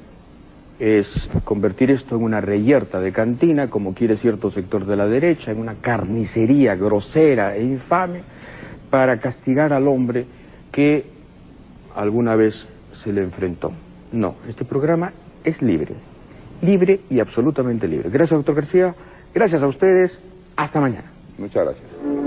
es convertir esto en una reyerta de cantina, como quiere cierto sector de la derecha, en una carnicería grosera e infame, para castigar al hombre que alguna vez se le enfrentó. No, este programa es libre y absolutamente libre. Gracias, doctor García, gracias a ustedes, hasta mañana. Muchas gracias.